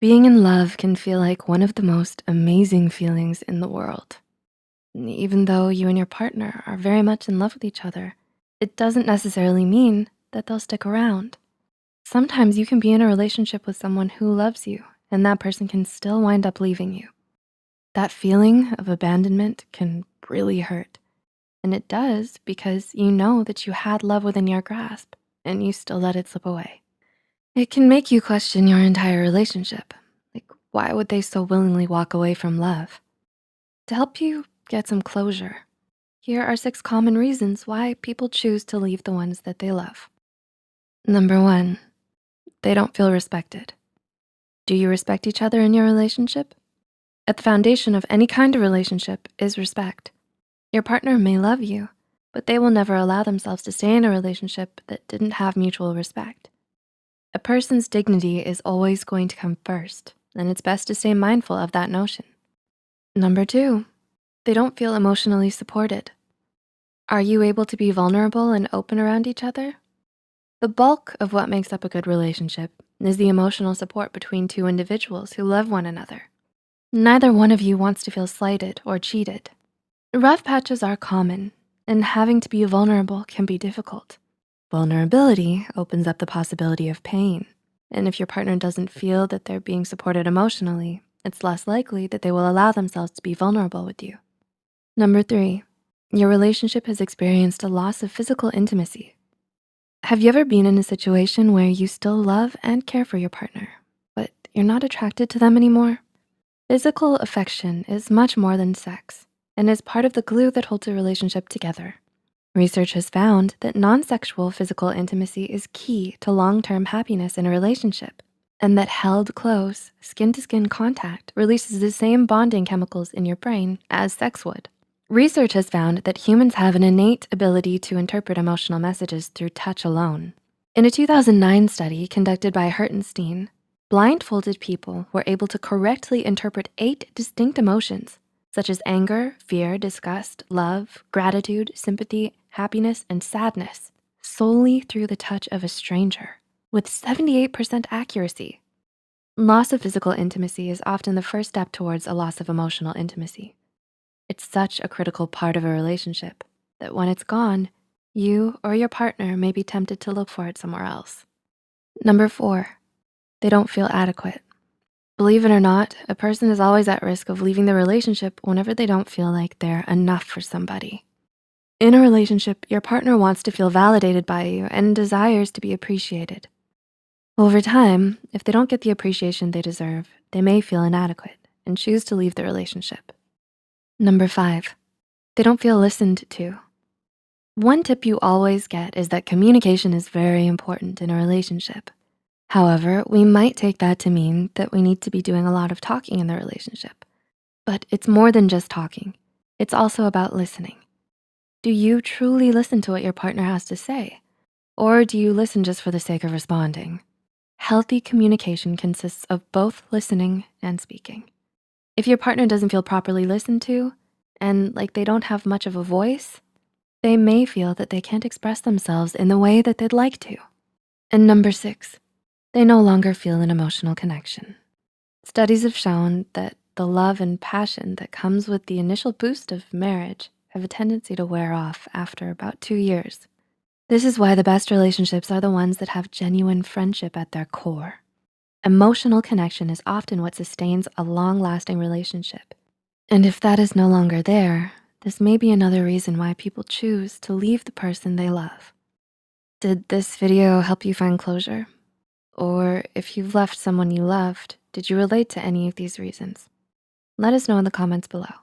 Being in love can feel like one of the most amazing feelings in the world. Even though you and your partner are very much in love with each other, it doesn't necessarily mean that they'll stick around. Sometimes you can be in a relationship with someone who loves you, and that person can still wind up leaving you. That feeling of abandonment can really hurt. And it does because you know that you had love within your grasp and you still let it slip away. It can make you question your entire relationship. Like, why would they so willingly walk away from love? To help you get some closure, here are 6 common reasons why people choose to leave the ones that they love. Number 1, they don't feel respected. Do you respect each other in your relationship? At the foundation of any kind of relationship is respect. Your partner may love you, but they will never allow themselves to stay in a relationship that didn't have mutual respect. A person's dignity is always going to come first, and it's best to stay mindful of that notion. Number 2, they don't feel emotionally supported. Are you able to be vulnerable and open around each other? The bulk of what makes up a good relationship is the emotional support between two individuals who love one another. Neither one of you wants to feel slighted or cheated. Rough patches are common, and having to be vulnerable can be difficult. Vulnerability opens up the possibility of pain, and if your partner doesn't feel that they're being supported emotionally, it's less likely that they will allow themselves to be vulnerable with you. Number 3, your relationship has experienced a loss of physical intimacy. Have you ever been in a situation where you still love and care for your partner, but you're not attracted to them anymore? Physical affection is much more than sex and is part of the glue that holds a relationship together. Research has found that non-sexual physical intimacy is key to long-term happiness in a relationship, and that held close, skin-to-skin contact releases the same bonding chemicals in your brain as sex would. Research has found that humans have an innate ability to interpret emotional messages through touch alone. In a 2009 study conducted by Hertenstein, blindfolded people were able to correctly interpret 8 distinct emotions, such as anger, fear, disgust, love, gratitude, sympathy, happiness, and sadness, solely through the touch of a stranger, with 78% accuracy. Loss of physical intimacy is often the first step towards a loss of emotional intimacy. It's such a critical part of a relationship that when it's gone, you or your partner may be tempted to look for it somewhere else. Number 4, they don't feel adequate. Believe it or not, a person is always at risk of leaving the relationship whenever they don't feel like they're enough for somebody. In a relationship, your partner wants to feel validated by you and desires to be appreciated. Over time, if they don't get the appreciation they deserve, they may feel inadequate and choose to leave the relationship. Number 5, they don't feel listened to. One tip you always get is that communication is very important in a relationship. However, we might take that to mean that we need to be doing a lot of talking in the relationship. But it's more than just talking. It's also about listening. Do you truly listen to what your partner has to say? Or do you listen just for the sake of responding? Healthy communication consists of both listening and speaking. If your partner doesn't feel properly listened to, and like they don't have much of a voice, they may feel that they can't express themselves in the way that they'd like to. And number 6, they no longer feel an emotional connection. Studies have shown that the love and passion that comes with the initial boost of marriage have a tendency to wear off after about 2 years. This is why the best relationships are the ones that have genuine friendship at their core. Emotional connection is often what sustains a long-lasting relationship. And if that is no longer there, this may be another reason why people choose to leave the person they love. Did this video help you find closure? Or if you've left someone you loved, did you relate to any of these reasons? Let us know in the comments below.